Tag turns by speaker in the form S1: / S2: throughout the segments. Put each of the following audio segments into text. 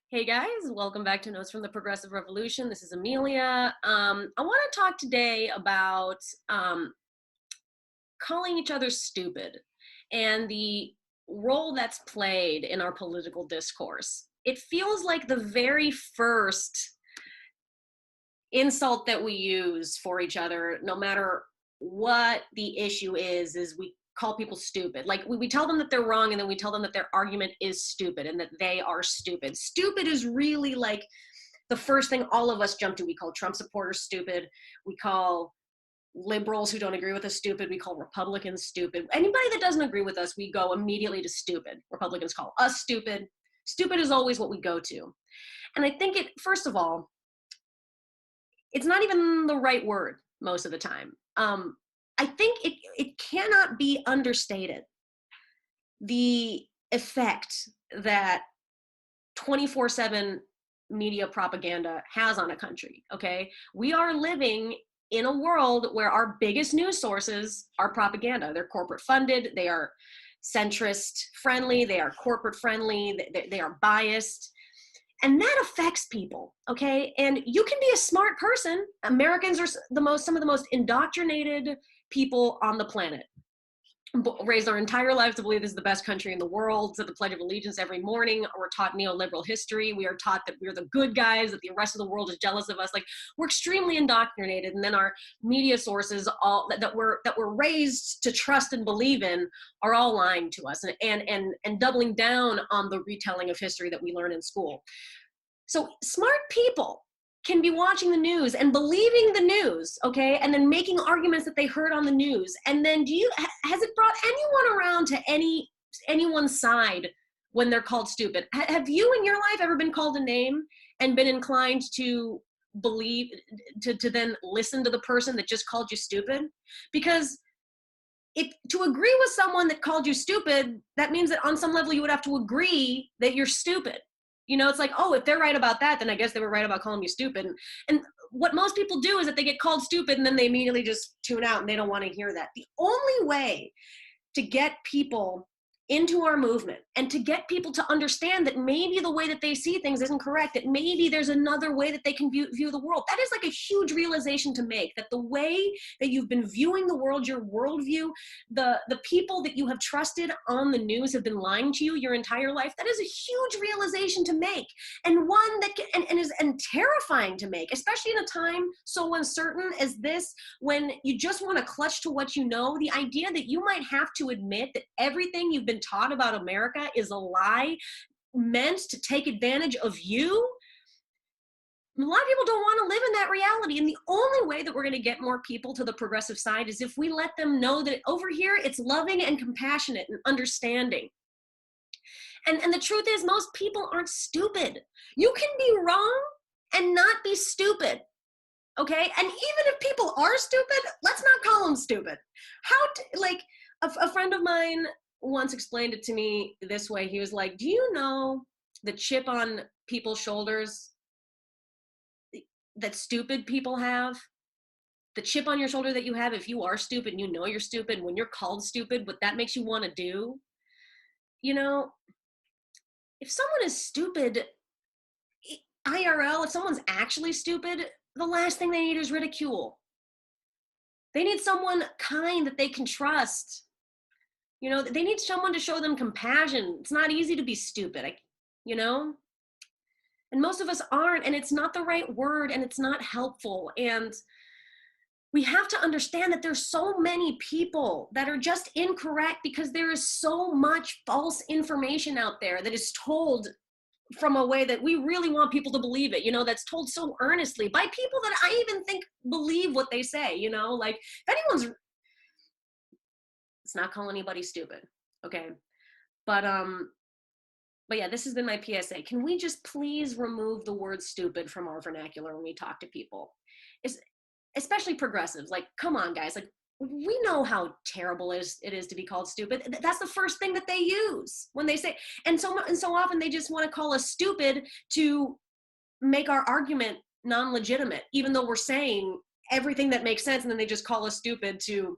S1: Hey guys, welcome back to Notes from the Progressive Revolution. This is Amelia. I want to talk today about calling each other stupid and the role that's played in our political discourse. It feels like the very first insult that we use for each other, no matter what the issue is we call people stupid. Like we tell them that they're wrong, and then we tell them that their argument is stupid and that they are stupid. Stupid is really like the first thing all of us jump to. We call Trump supporters stupid. We call liberals who don't agree with us stupid. We call Republicans stupid. Anybody that doesn't agree with us, we go immediately to stupid. Republicans call us stupid. Stupid is always what we go to. And I think first of all, it's not even the right word most of the time. I think it cannot be understated the effect that 24/7 media propaganda has on a country. Okay, we are living in a world where our biggest news sources are propaganda. They're corporate funded, they are centrist friendly, they are corporate friendly, they are biased, and that affects people. Okay, and you can be a smart person. Americans are some of the most indoctrinated people on the planet, raised our entire lives to believe this is the best country in the world, to the Pledge of Allegiance every morning. We're taught neoliberal history. We are taught that we're the good guys, that the rest of the world is jealous of us. Like, we're extremely indoctrinated, and then our media sources, all that we're raised to trust and believe in, are all lying to us and doubling down on the retelling of history that we learn in school. So smart people can be watching the news and believing the news, okay, and then making arguments that they heard on the news. And then has it brought anyone around to anyone's side when they're called stupid? Have you in your life ever been called a name and been inclined to believe, to then listen to the person that just called you stupid? Because if to agree with someone that called you stupid, that means that on some level you would have to agree that you're stupid. It's like, oh, if they're right about that, then I guess they were right about calling me stupid. And what most people do is that they get called stupid and then they immediately just tune out and they don't want to hear that. The only way to get people into our movement and to get people to understand that maybe the way that they see things isn't correct, that maybe there's another way that they can view the world. That is like a huge realization to make, that the way that you've been viewing the world, your worldview, the people that you have trusted on the news have been lying to you your entire life. That is a huge realization to make, and one that is terrifying to make, especially in a time so uncertain as this, when you just want to clutch to what you know. The idea that you might have to admit that everything you've been taught about America is a lie meant to take advantage of you. A lot of people don't want to live in that reality. And the only way that we're going to get more people to the progressive side is if we let them know that over here it's loving and compassionate and understanding. And the truth is, most people aren't stupid. You can be wrong and not be stupid. Okay, and even if people are stupid, let's not call them stupid. Like a friend of mine once explained it to me this way. He was like, do you know the chip on people's shoulders that stupid people have? The chip on your shoulder that you have if you are stupid and you know you're stupid, when you're called stupid, what that makes you want to do? You know, if someone is stupid, IRL, if someone's actually stupid, the last thing they need is ridicule. They need someone kind that they can trust. They need someone to show them compassion. It's not easy to be stupid, you know? And most of us aren't, and it's not the right word, and it's not helpful. And we have to understand that there's so many people that are just incorrect because there is so much false information out there that is told from a way that we really want people to believe it, that's told so earnestly by people that I even think believe what they say, like if it's not calling anybody stupid, okay? But yeah, this has been my PSA. Can we just please remove the word stupid from our vernacular when we talk to people? Especially progressives. Like, come on, guys. Like, we know how terrible it is to be called stupid. That's the first thing that they use when they say, and so often they just want to call us stupid to make our argument non-legitimate, even though we're saying everything that makes sense, and then they just call us stupid to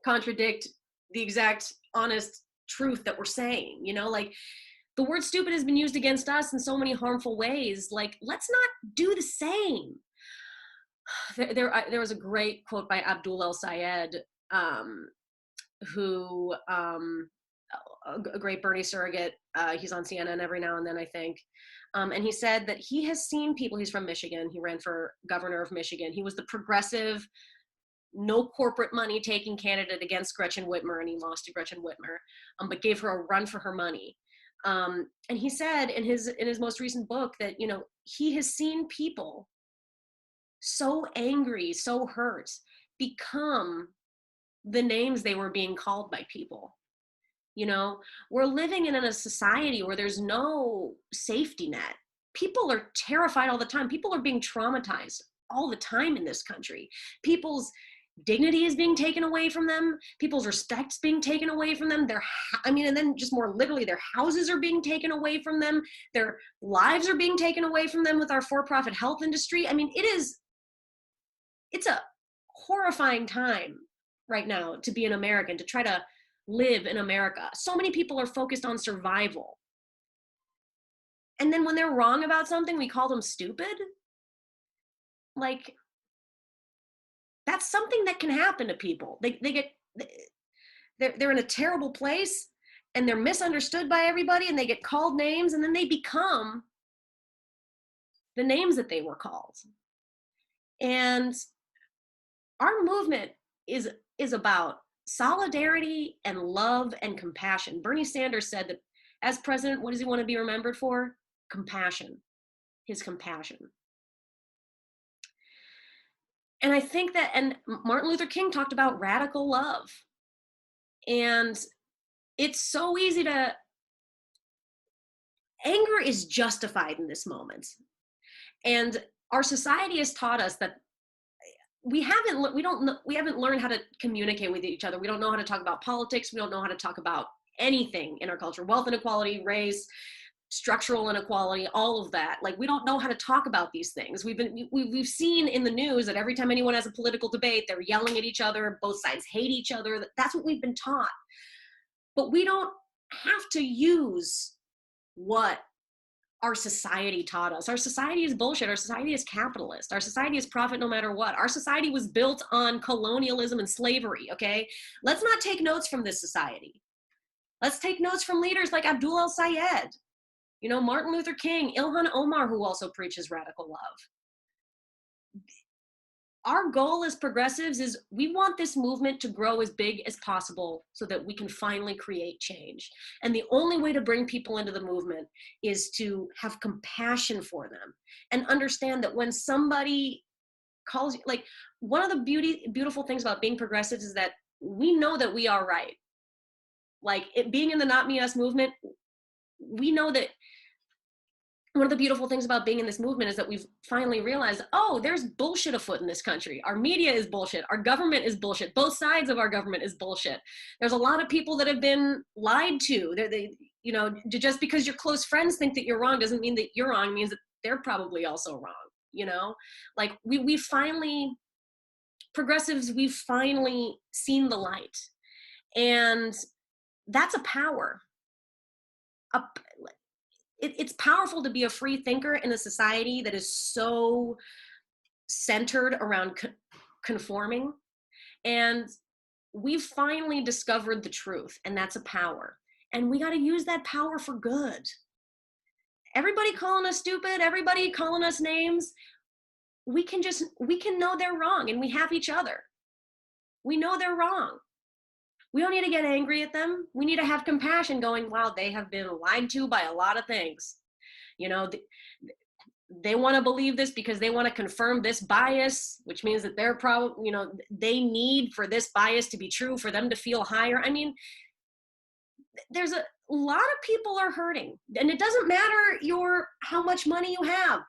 S1: contradict the exact honest truth that we're saying. Like, The word stupid has been used against us in so many harmful ways. Like, let's not do the same. There was a great quote by Abdul El-Sayed, who, a great Bernie surrogate. He's on CNN every now and then, I think. And he said that he has seen people, he's from Michigan, he ran for governor of Michigan. He was the progressive, no corporate money taking candidate against Gretchen Whitmer, and he lost to Gretchen Whitmer, but gave her a run for her money. And he said in his most recent book that, you know, he has seen people so angry, so hurt, become the names they were being called by people. You know, we're living in a society where there's no safety net. People are terrified all the time. People are being traumatized all the time in this country. People's dignity is being taken away from them. People's respect's being taken away from them. And then just more literally, their houses are being taken away from them. Their lives are being taken away from them with our for-profit health industry. I mean, it's a horrifying time right now to be an American, to try to live in America. So many people are focused on survival. And then when they're wrong about something, we call them stupid. Like, that's something that can happen to people. They're in a terrible place and they're misunderstood by everybody and they get called names and then they become the names that they were called. And our movement is about solidarity and love and compassion. Bernie Sanders said that as president, what does he want to be remembered for? Compassion, his compassion. And I think that, and Martin Luther King talked about radical love. And it's so easy to, anger is justified in this moment. And our society has taught us that we haven't learned how to communicate with each other. We don't know how to talk about politics. We don't know how to talk about anything in our culture. Wealth inequality, race, structural inequality, all of that. Like, we don't know how to talk about these things. We've seen in the news that every time anyone has a political debate, they're yelling at each other. Both sides hate each other. That's what we've been taught. But we don't have to use what our society taught us. Our society is bullshit. Our society is capitalist. Our society is profit no matter what. Our society was built on colonialism and slavery, okay? Let's not take notes from this society. Let's take notes from leaders like Abdul El-Sayed, you know, Martin Luther King, Ilhan Omar, who also preaches radical love. Our goal as progressives is we want this movement to grow as big as possible so that we can finally create change. And the only way to bring people into the movement is to have compassion for them and understand that when somebody calls you, like, one of the beautiful things about being progressives is that we know that we are right. Like, being in the Not Me Us movement, we know that one of the beautiful things about being in this movement is that we've finally realized, oh, there's bullshit afoot in this country. Our media is bullshit. Our government is bullshit. Both sides of our government is bullshit. There's a lot of people that have been lied to. You know, just because your close friends think that you're wrong doesn't mean that you're wrong. It means that they're probably also wrong. You know, like we finally, progressives, we've finally seen the light, and that's a power. It's powerful to be a free thinker in a society that is so centered around conforming. And we've finally discovered the truth, and that's a power. And we got to use that power for good. Everybody calling us stupid, everybody calling us names, we can know they're wrong, and we have each other. We know they're wrong. We don't need to get angry at them. We need to have compassion, going, wow, they have been lied to by a lot of things. You know, they want to believe this because they want to confirm this bias, which means that they're probably, you know, they need for this bias to be true for them to feel higher. I mean, there's a lot of people are hurting, and it doesn't matter how much money you have.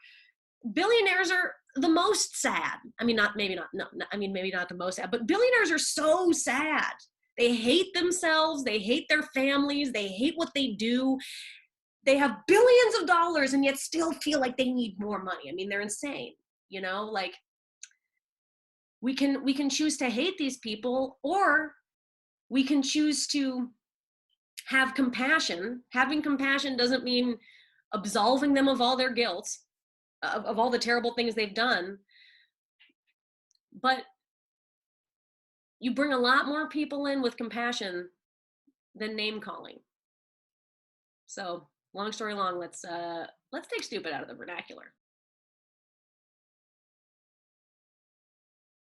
S1: Billionaires are the most sad. I mean, maybe not the most sad, but billionaires are so sad. They hate themselves. They hate their families. They hate what they do. They have billions of dollars and yet still feel like they need more money. I mean, they're insane, you know, like we can choose to hate these people, or we can choose to have compassion. Having compassion doesn't mean absolving them of all their guilt, of all the terrible things they've done, but you bring a lot more people in with compassion than name calling. So long story long, let's take stupid out of the vernacular.